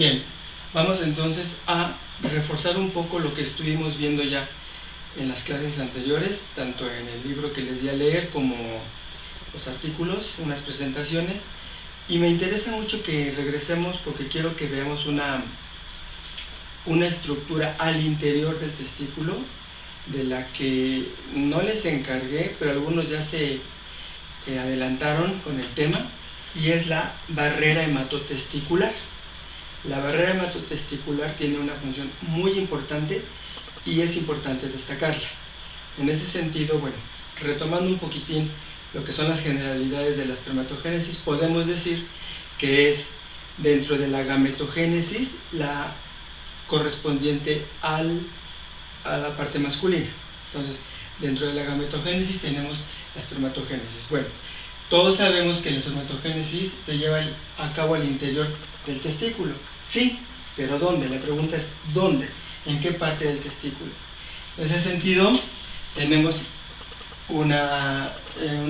Bien, vamos entonces a reforzar un poco lo que estuvimos viendo ya en las clases anteriores, tanto en el libro que les di a leer como los artículos, unas presentaciones, y me interesa mucho que regresemos porque quiero que veamos una estructura al interior del testículo de la que no les encargué, pero algunos ya se adelantaron con el tema, y es la barrera hematotesticular. La barrera hematotesticular tiene una función muy importante y es importante destacarla. En ese sentido, bueno, retomando un poquitín lo que son las generalidades de la espermatogénesis, podemos decir que es dentro de la gametogénesis la correspondiente a la parte masculina. Entonces, dentro de la gametogénesis tenemos la espermatogénesis. Bueno, todos sabemos que la espermatogénesis se lleva a cabo al interior del testículo. Sí, pero ¿dónde? La pregunta es ¿dónde? ¿En qué parte del testículo? En ese sentido, tenemos una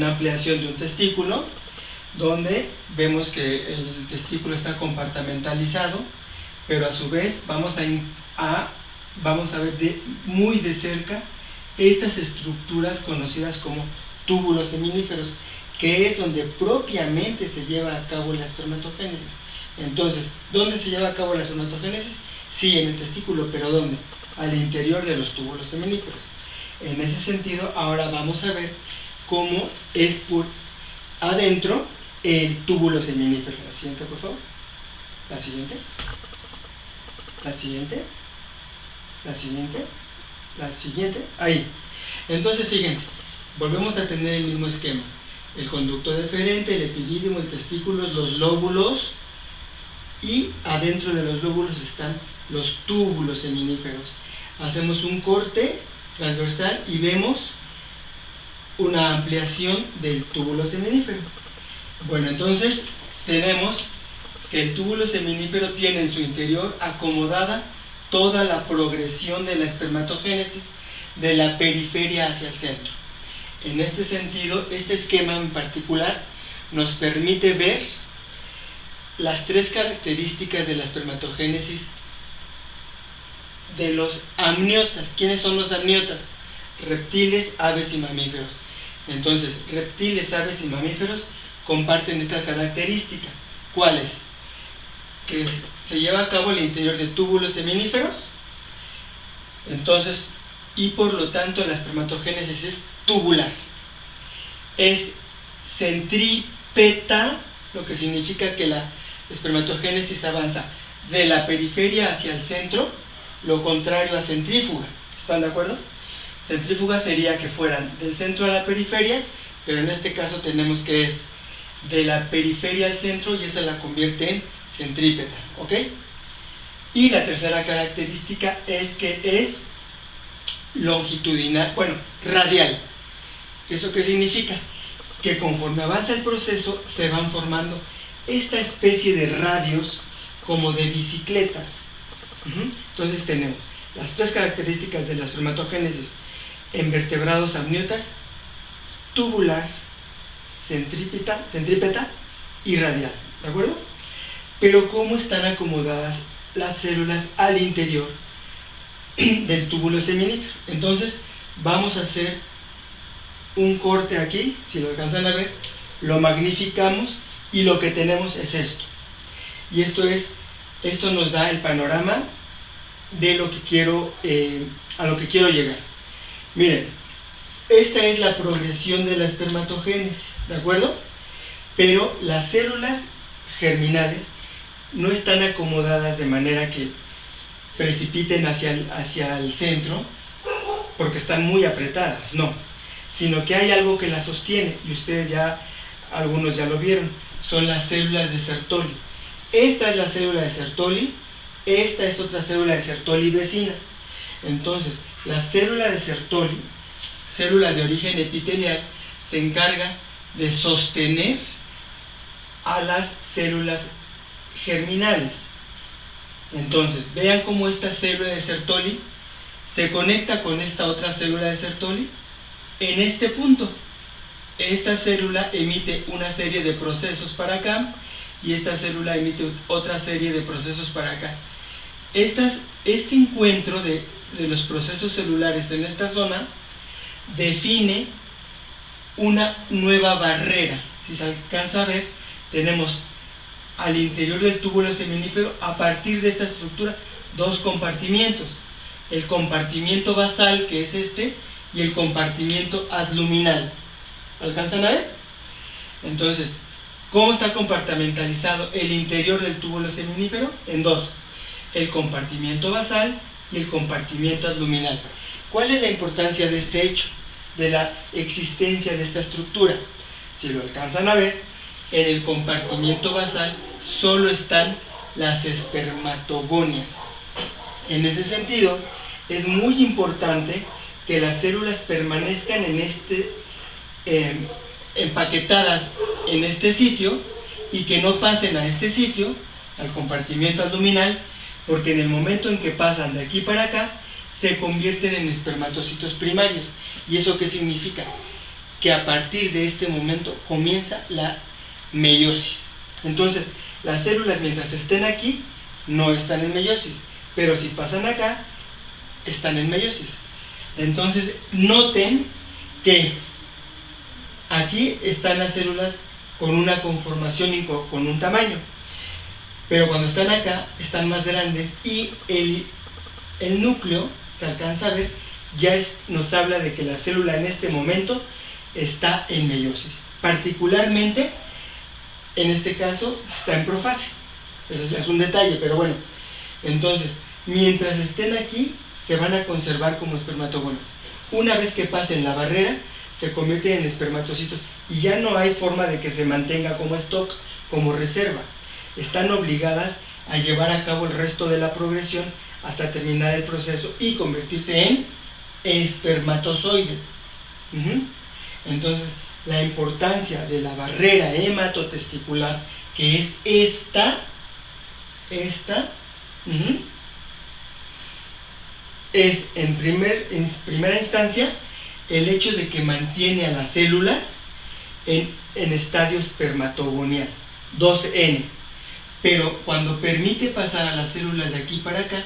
ampliación de un testículo, donde vemos que el testículo está compartimentalizado, pero a su vez vamos a ver muy de cerca estas estructuras conocidas como túbulos seminíferos, que es donde propiamente se lleva a cabo la espermatogénesis. Entonces, ¿dónde se lleva a cabo la espermatogénesis? Sí, en el testículo, pero ¿dónde? Al interior de los túbulos seminíferos. En ese sentido, ahora vamos a ver cómo es por adentro el túbulo seminífero. La siguiente, por favor. La siguiente. La siguiente. La siguiente. La siguiente. Ahí. Entonces, fíjense, volvemos a tener el mismo esquema. El conducto deferente, el epidídimo, el testículo, los lóbulos, y adentro de los lóbulos están los túbulos seminíferos. Hacemos un corte transversal y vemos una ampliación del túbulo seminífero. Bueno, entonces tenemos que el túbulo seminífero tiene en su interior acomodada toda la progresión de la espermatogénesis de la periferia hacia el centro. En este sentido, este esquema en particular nos permite ver las tres características de la espermatogénesis de los amniotas. ¿Quiénes son los amniotas? Reptiles, aves y mamíferos. Entonces, reptiles, aves y mamíferos comparten esta característica. ¿Cuál es? Que se lleva a cabo al interior de túbulos seminíferos. Entonces, y por lo tanto la espermatogénesis es tubular. Es centrípeta, lo que significa que la espermatogénesis avanza de la periferia hacia el centro, lo contrario a centrífuga. ¿Están de acuerdo? Centrífuga sería que fueran del centro a la periferia, pero en este caso tenemos que es de la periferia al centro y eso la convierte en centrípeta, ¿ok? Y la tercera característica es que es longitudinal, bueno, radial. ¿Eso qué significa? Que conforme avanza el proceso se van formando esta especie de radios como de bicicletas. Entonces tenemos las tres características de la espermatogénesis en vertebrados amniotas: tubular, centrípeta y radial, ¿de acuerdo? Pero ¿cómo están acomodadas las células al interior del túbulo seminífero? Entonces vamos a hacer un corte aquí, si lo alcanzan a ver, lo magnificamos y lo que tenemos es esto. Y esto nos da el panorama de lo que quiero, a lo que quiero llegar. Miren, esta es la progresión de la espermatogénesis, ¿de acuerdo? Pero las células germinales no están acomodadas de manera que precipiten hacia el centro porque están muy apretadas, no, sino que hay algo que las sostiene, y ustedes algunos ya lo vieron, son las células de Sertoli. Esta es la célula de Sertoli, esta es otra célula de Sertoli vecina. Entonces, la célula de Sertoli, célula de origen epitelial, se encarga de sostener a las células germinales. Entonces, vean cómo esta célula de Sertoli se conecta con esta otra célula de Sertoli en este punto. Esta célula emite una serie de procesos para acá y esta célula emite otra serie de procesos para acá. Este encuentro de los procesos celulares en esta zona define una nueva barrera. Si se alcanza a ver, tenemos al interior del túbulo seminífero, a partir de esta estructura, dos compartimientos: el compartimiento basal, que es este, y el compartimiento adluminal. ¿Alcanzan a ver? Entonces, ¿cómo está compartimentalizado el interior del túbulo seminífero? En dos: el compartimiento basal y el compartimiento adluminal. ¿Cuál es la importancia de este hecho, de la existencia de esta estructura? Si lo alcanzan a ver, en el compartimiento basal solo están las espermatogonias. En ese sentido, es muy importante que las células permanezcan empaquetadas en este sitio, y que no pasen a este sitio, al compartimiento abdominal, porque en el momento en que pasan de aquí para acá, se convierten en espermatocitos primarios. ¿Y eso qué significa? Que a partir de este momento comienza la meiosis. Entonces, las células, mientras estén aquí, no están en meiosis, pero si pasan acá, están en meiosis. Entonces, noten que aquí están las células con una conformación y con un tamaño, pero cuando están acá, están más grandes, y el núcleo, se alcanza a ver, ya nos habla de que la célula en este momento está en meiosis. Particularmente, en este caso, está en profase. Eso es un detalle, pero bueno. Entonces, mientras estén aquí, se van a conservar como espermatogonas. Una vez que pasen la barrera, se convierten en espermatocitos, y ya no hay forma de que se mantenga como stock, como reserva. Están obligadas a llevar a cabo el resto de la progresión hasta terminar el proceso y convertirse en espermatozoides. Entonces, la importancia de la barrera hematotesticular, que es esta, es en primera instancia el hecho de que mantiene a las células en estadio espermatogonial, 2N. Pero cuando permite pasar a las células de aquí para acá,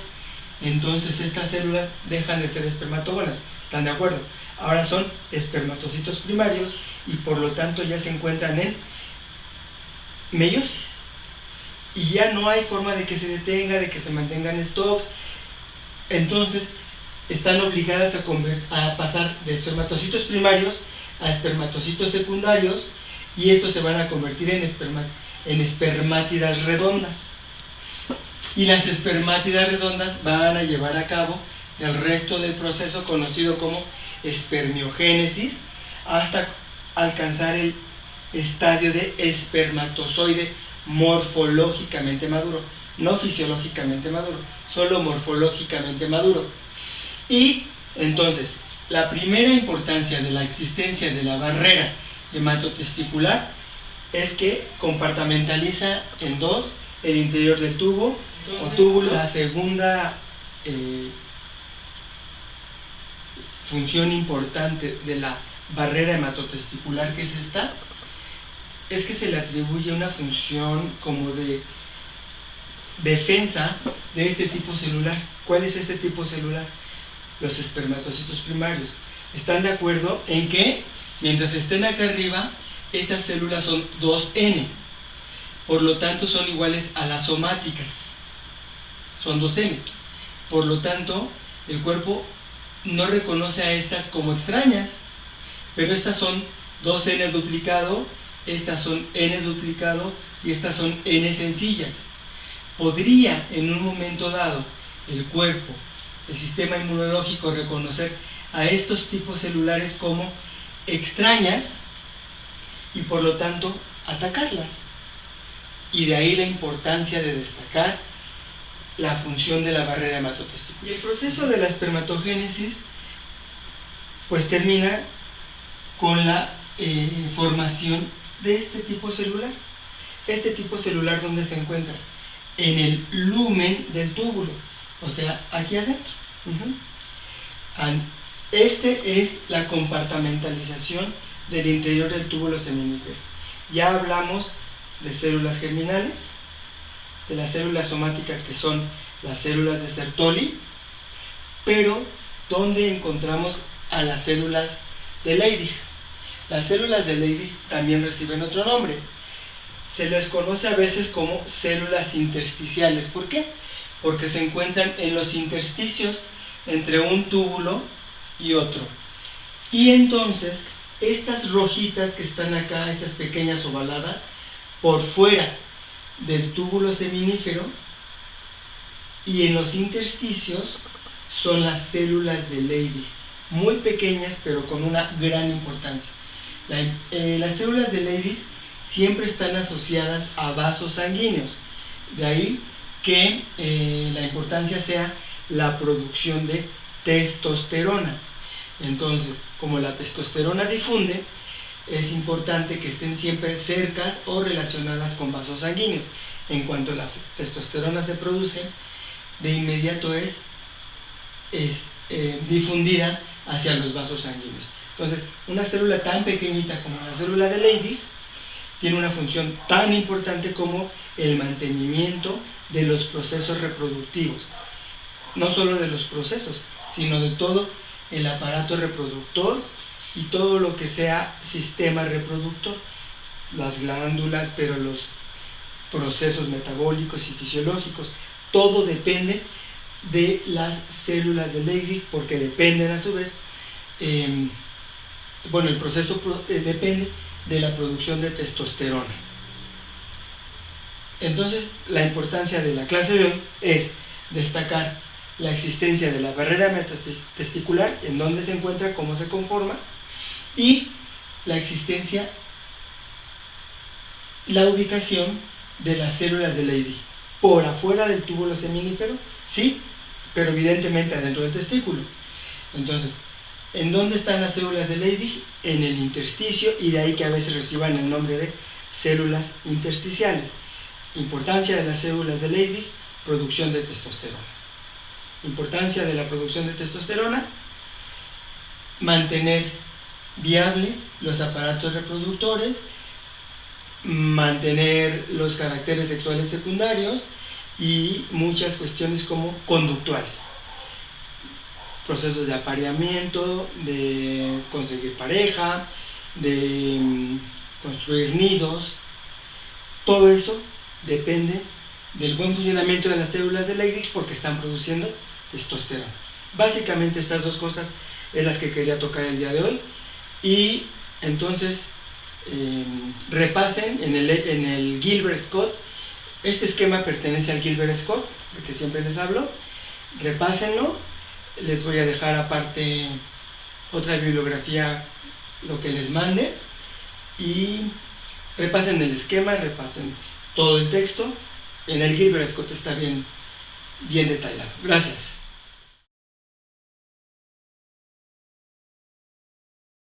entonces estas células dejan de ser espermatógonas. ¿Están de acuerdo? Ahora son espermatocitos primarios, y por lo tanto ya se encuentran en meiosis. Y ya no hay forma de que se detenga, de que se mantenga en stock. Entonces, están obligadas a pasar de espermatocitos primarios a espermatocitos secundarios, y estos se van a convertir en espermátidas redondas. Y las espermátidas redondas van a llevar a cabo el resto del proceso conocido como espermiogénesis, hasta alcanzar el estadio de espermatozoide morfológicamente maduro, no fisiológicamente maduro, solo morfológicamente maduro. Y entonces, la primera importancia de la existencia de la barrera hematotesticular es que compartimentaliza en dos el interior del tubo o túbulo. La segunda función importante de la barrera hematotesticular, que es esta, es que se le atribuye una función como de defensa de este tipo celular. ¿Cuál es este tipo celular? Los espermatocitos primarios. ¿Están de acuerdo en que mientras estén acá arriba, estas células son 2N? Por lo tanto, son iguales a las somáticas. Son 2N. Por lo tanto, el cuerpo no reconoce a estas como extrañas, pero estas son 2N duplicado, estas son N duplicado, y estas son N sencillas. Podría en un momento dado el cuerpo, el sistema inmunológico, reconocer a estos tipos celulares como extrañas y por lo tanto atacarlas. Y de ahí la importancia de destacar la función de la barrera hematotesticular. Y el proceso de la espermatogénesis pues termina con la formación de este tipo celular. Este tipo celular, ¿dónde se encuentra? En el lumen del túbulo, o sea, aquí adentro. Este es la compartimentalización del interior del túbulo seminífero. Ya hablamos de células germinales, de las células somáticas que son las células de Sertoli, pero ¿dónde encontramos a las células de Leydig? Las células de Leydig también reciben otro nombre. Se les conoce a veces como células intersticiales. ¿Por qué? Porque se encuentran en los intersticios entre un túbulo y otro. Y entonces, estas rojitas que están acá, estas pequeñas ovaladas, por fuera del túbulo seminífero y en los intersticios son las células de Leydig, muy pequeñas pero con una gran importancia. Las células de Leydig siempre están asociadas a vasos sanguíneos, de ahí que la importancia sea la producción de testosterona. Entonces, como la testosterona difunde, es importante que estén siempre cercas o relacionadas con vasos sanguíneos. En cuanto la testosterona se produce, de inmediato es difundida hacia los vasos sanguíneos. Entonces, una célula tan pequeñita como la célula de Leydig tiene una función tan importante como el mantenimiento de los procesos reproductivos. No solo de los procesos, sino de todo el aparato reproductor y todo lo que sea sistema reproductor, las glándulas, pero los procesos metabólicos y fisiológicos, todo depende de las células de Leydig, porque dependen a su vez, el proceso depende de la producción de testosterona. Entonces, la importancia de la clase de hoy es destacar la existencia de la barrera metatesticular, en dónde se encuentra, cómo se conforma, y la existencia, la ubicación de las células de Leydig. Por afuera del túbulo seminífero, sí, pero evidentemente adentro del testículo. Entonces, ¿en dónde están las células de Leydig? En el intersticio, y de ahí que a veces reciban el nombre de células intersticiales. Importancia de las células de Leydig: producción de testosterona. Importancia de la producción de testosterona: mantener viable los aparatos reproductores, mantener los caracteres sexuales secundarios y muchas cuestiones como conductuales, procesos de apareamiento, de conseguir pareja, de construir nidos. Todo eso depende del buen funcionamiento de las células de Leydig, porque están produciendo testosterona. Básicamente estas dos cosas es las que quería tocar el día de hoy. Y entonces repasen en el Gilbert-Scott. Este esquema pertenece al Gilbert-Scott, del que siempre les hablo. Repásenlo. Les voy a dejar aparte otra bibliografía, lo que les mande, y repasen el esquema, repasen todo el texto. En el Gilbert-Scott está bien detallado. Gracias.